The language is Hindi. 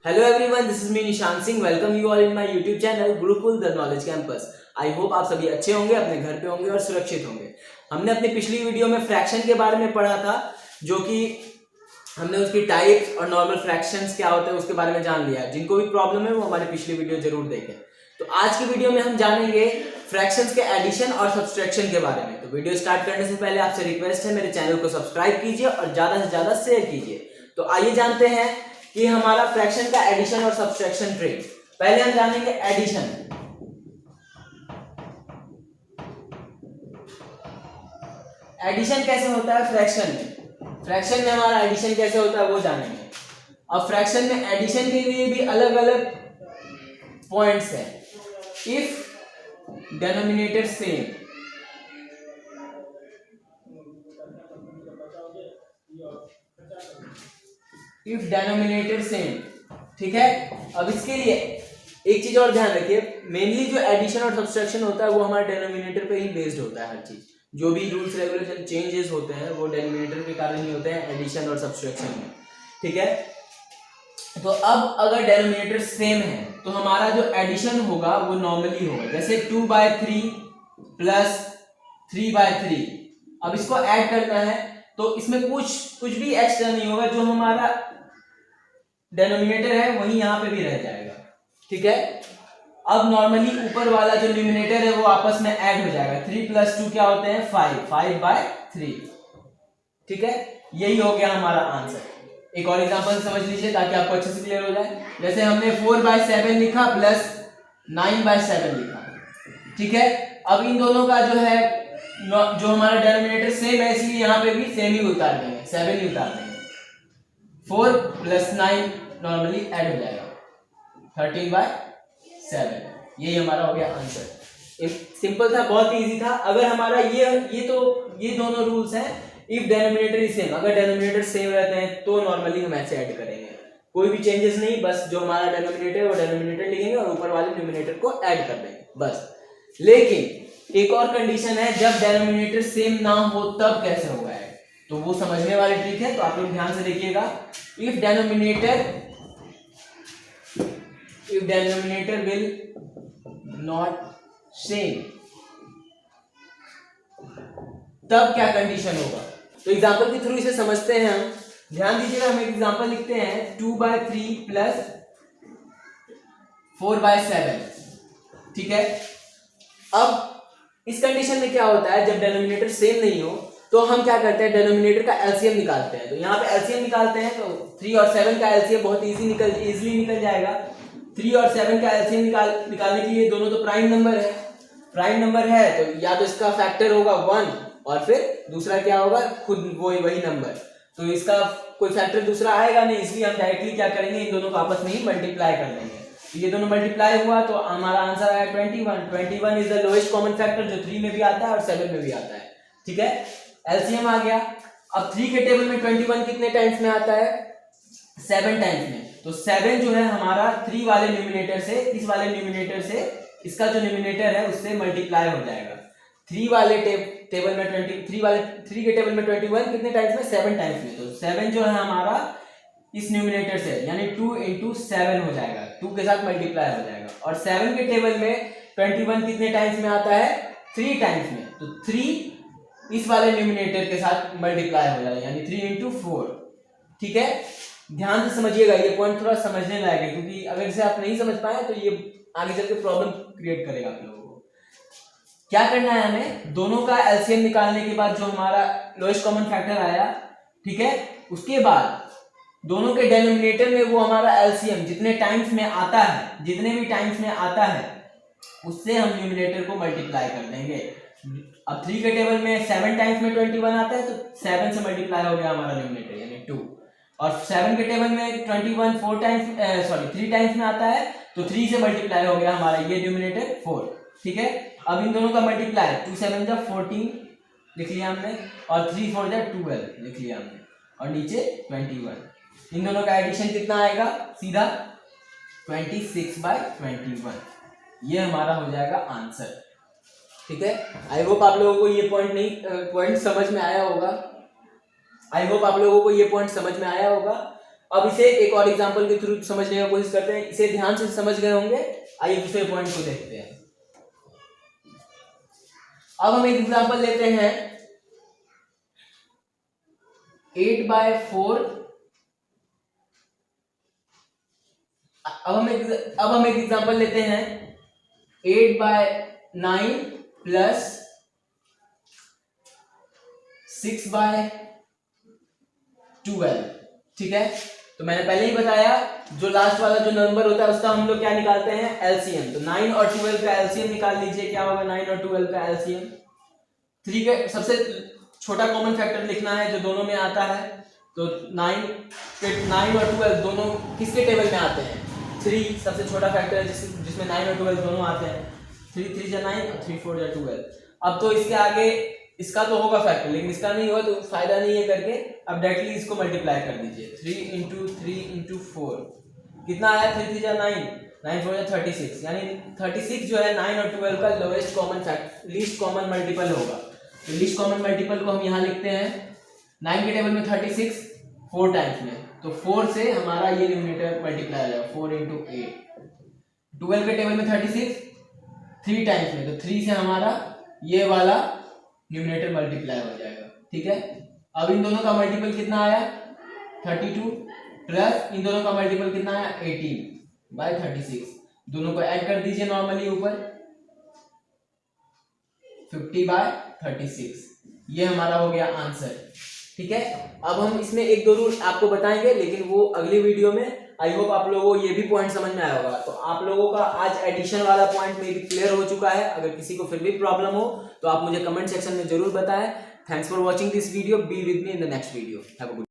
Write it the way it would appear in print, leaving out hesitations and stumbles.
Hello everyone, this is me निशान Singh. Welcome you all in my YouTube channel Gurukul the knowledge campus. I hope आप सभी अच्छे होंगे, अपने घर पे होंगे और सुरक्षित होंगे. हमने अपनी पिछली वीडियो में फ्रैक्शन के बारे में पढ़ा था, जो कि हमने उसकी टाइप्स और नॉर्मल फ्रैक्शंस क्या होते हैं उसके बारे में जान लिया. जिनको भी प्रॉब्लम है वो हमारी पिछली वीडियो जरूर देखें. तो आज की वीडियो में हम जानेंगे फ्रैक्शंस के एडिशन और सब्सट्रैक्शन के बारे में. तो वीडियो स्टार्ट करने से पहले आपसे रिक्वेस्ट है, मेरे चैनल को सब्सक्राइब कीजिए और ज्यादा से ज्यादा शेयर कीजिए. तो आइए जानते हैं कि हमारा फ्रैक्शन का एडिशन और सब्सट्रैक्शन ट्रिक. पहले हम जानेंगे एडिशन. एडिशन कैसे होता है फ्रैक्शन में. फ्रैक्शन में हमारा एडिशन कैसे होता है वो जानेंगे. अब फ्रैक्शन में एडिशन के लिए भी अलग अलग पॉइंट्स हैं. If denominator same, if denominator same, ठीक है. अब इसके लिए एक चीज और ध्यान रखिए, मेनली जो एडिशन और सब्सट्रैक्शन होता है वो हमारे डेनोमिनेटर पे ही बेस्ड होता है. हर चीज जो भी रूल्स रेगुलेशन चेंजेस होते हैं वो डेनोमिनेटर के कारण ही होते हैं एडिशन और सब्सट्रैक्शन में, ठीक है. तो अब अगर डेनोमिनेटर सेम है तो हमारा जो एडिशन होगा वो नॉर्मली होगा, जैसे 2/3 प्लस 3/3. अब इसको ऐड करना है तो इसमें कुछ भी एक्स्ट्रा नहीं होगा, जो हमारा डेनोमिनेटर है वही यहां पे भी रह जाएगा, ठीक है. अब नॉर्मली ऊपर वाला जो न्यूमिनेटर है वो आपस में ऐड हो जाएगा. 3 + 2 क्या होते हैं 5/3, ठीक है. यही हो गया हमारा आंसर. एक और एग्जांपल समझ लीजिए ताकि आपको अच्छे से क्लियर हो जाए. जैसे हमने 4/7 लिखा प्लस 9/7 लिखा, ठीक है. अब इन दोनों का जो है जो हमारा डेनोमिनेटर सेम है इसलिए यहाँ पे भी सेम ही उतार देंगे, 7 ही उतार देंगे. 4 + 9 नॉर्मली ऐड हो जाएगा 13/7. यही हमारा हो गया आंसर. सिंपल था, बहुत इजी था. अगर हमारा ये दोनों रूल्स हैं. इफ डेनोमिनेटर इज सेम, अगर डेनोमिनेटर सेम रहते हैं तो नॉर्मली हम ऐसे ऐड करेंगे, कोई भी चेंजेस नहीं. बस जो हमारा डेनोमिनेटर है वो डेनोमिनेटर लिखेंगे और ऊपर वाले न्यूमिनेटर को ऐड कर देंगे बस. लेकिन एक और कंडीशन है, जब डेनोमिनेटर सेम ना हो तब कैसे होगा है, तो वो समझने वाली ट्रिक है. तो आप लोग ध्यान से देखिएगा. If denominator will not same, तब क्या कंडीशन होगा. तो एग्जांपल के थ्रू इसे समझते हैं हम. ध्यान दीजिएगा, हम एक एग्जांपल लिखते हैं 2/3 प्लस 4/7, ठीक है. अब इस कंडीशन में क्या होता है, जब डेनोमिनेटर सेम नहीं हो तो हम क्या करते हैं, डेनोमिनेटर का एलसीएम निकालते हैं. तो यहाँ पे एलसीएम निकालते हैं तो 3 और 7 का एलसीएम बहुत इजीली निकल जाएगा. 3 और 7 का एलसीएम निकालने के लिए, दोनों तो प्राइम नंबर है तो या तो इसका फैक्टर होगा 1 और फिर दूसरा क्या होगा खुद वही नंबर. तो इसका कोई फैक्टर दूसरा आएगा नहीं, इसलिए हम डायरेक्टली क्या करेंगे, इन दोनों को आपस में ही मल्टीप्लाई कर देंगे. ये दोनों मल्टीप्लाई हुआ तो हमारा आंसर आया 21 is the lowest common factor, जो 3 में भी आता है और 7 में भी आता है, ठीक है. एलसीएम आ गया. अब 3 के टेबल में 21 कितने टाइम्स में आता है, 7 टाइम्स में. तो 7 जो है हमारा 3 वाले न्यूमिनेटर से, इस वाले न्यूमिनेटर से इसका जो न्यूमिनेटर है उससे मल्टीप्लाई हो जाएगा. 3 वाले टेबल में 3 के टेबल में 21 कितने टाइम्स में, 7 टाइम्स में. तो 7 जो है हमारा इस न्यूमिनेटर से, यानी 2 × 7 हो जाएगा, 2 के साथ मल्टीप्लाई हो जाएगा. और 7 के टेबल में 21 कितने टाइम्स में आता है, 3 टाइम्स में. तो 3 इस वाले न्यूमिनेटर के साथ मल्टीप्लाई हो जाएगा, यानी 3 × 4, ठीक है. ध्यान से समझिएगा, ये पॉइंट थोड़ा समझने लायक है, क्योंकि अगर इसे आप नहीं समझ पाए तो ये आगे चल के प्रॉब्लम क्रिएट करेगा आप लोगों को. क्या करना है हमें, दोनों का एलसीएम निकालने के बाद जो हमारा लोएस्ट कॉमन फैक्टर आया, ठीक है, उसके बाद दोनों के डेनोमिनेटर में वो हमारा एलसीएम जितने भी टाइम्स में आता है उससे हम न्यूमिनेटर को मल्टीप्लाई कर देंगे. अब 3 के टेबल में 7 टाइम्स में 21 आता है तो 7 से मल्टीप्लाई हो गया हमारा न्यूमिनेटर, यानी 2. और 7 के टेबल में 21 3 टाइम्स में आता है तो 3 से मल्टीप्लाई हो गया हमारा ये न्यूमिनेटर 4, ठीक है. अब इन दोनों का मल्टीप्लाई 2 × 7 = 14 लिख लिया हमने, और 3 × 4 = 12 लिख लिया हमने, और नीचे 21. इन दोनों का एडिशन कितना आएगा, सीधा 26/21. ये हमारा हो जाएगा आंसर, ठीक है. आई होप आप लोगों को ये पॉइंट समझ में आया होगा. अब इसे एक और एग्जांपल के थ्रू समझने की कोशिश करते हैं। इसे ध्यान से समझ गए होंगे। आइए दूसरे पॉइंट को देखते हैं। अब हम एक एग्जांपल लेते हैं 8/4। अब हम एक एग्जांपल लेते हैं 8/9 प्लस 6/12। ठीक है, तो मैंने पहले ही बताया जो लास्ट वाला जो नंबर होता है उसका हम लोग क्या निकालते हैं, एलसीएम। तो 9 और 12 का एलसीएम निकाल लीजिए। क्या होगा 9 और 12 का एलसीएम? 3 के सबसे छोटा कॉमन फैक्टर लिखना है जो दोनों में आता है। तो 9 और 12 दोनों किसके टेबल में आते हैं? 3 सबसे छोटा फैक्टर है जिसमें 9 और 12 दोनों आते हैं। 3 3 जा 9 और 3 4 जा 12। अब तो इसके आगे इसका तो होगा फैक्टर, लेकिन इसका नहीं होगा तो फायदा नहीं है करके अब डायरेक्टली इसको मल्टीप्लाई कर दीजिए। 3 × 3 × 4 कितना आया? 3 3 जा 9, 9 4 जा 36। यानी 36 जो है 9 और 12 का lowest common factor, least common multiple होगा। तो लीस्ट कॉमन मल्टीपल को हम यहाँ लिखते हैं 9 के टेबल में 36 4 टाइम्स में, तो 4 से हमारा ये न्यूमरेटर मल्टीप्लाई हो जाएगा 4 × 8। 12 के टेबल में 36 3 टाइम्स में, तो 3 से हमारा ये वाला न्यूमरेटर मल्टीप्लाई हो जाएगा। ठीक है, अब इन दोनों का मल्टीपल कितना आया? 32 प्लस इन दोनों का मल्टीपल कितना आया? 18/36। दोनों को ऐड कर दीजिए नॉर्मली ऊपर 50/36। ये हमारा हो गया आंसर। ठीक है, अब हम इसमें एक दो रूल आपको बताएंगे, लेकिन वो अगली वीडियो में। आई होप आप लोगों को ये भी पॉइंट समझ में आया होगा। तो आप लोगों का आज एडिशन वाला पॉइंट में भी क्लियर हो चुका है। अगर किसी को फिर भी प्रॉब्लम हो तो आप मुझे कमेंट सेक्शन में जरूर बताएं। Thanks for watching this video. Be with me in the next video. Have a good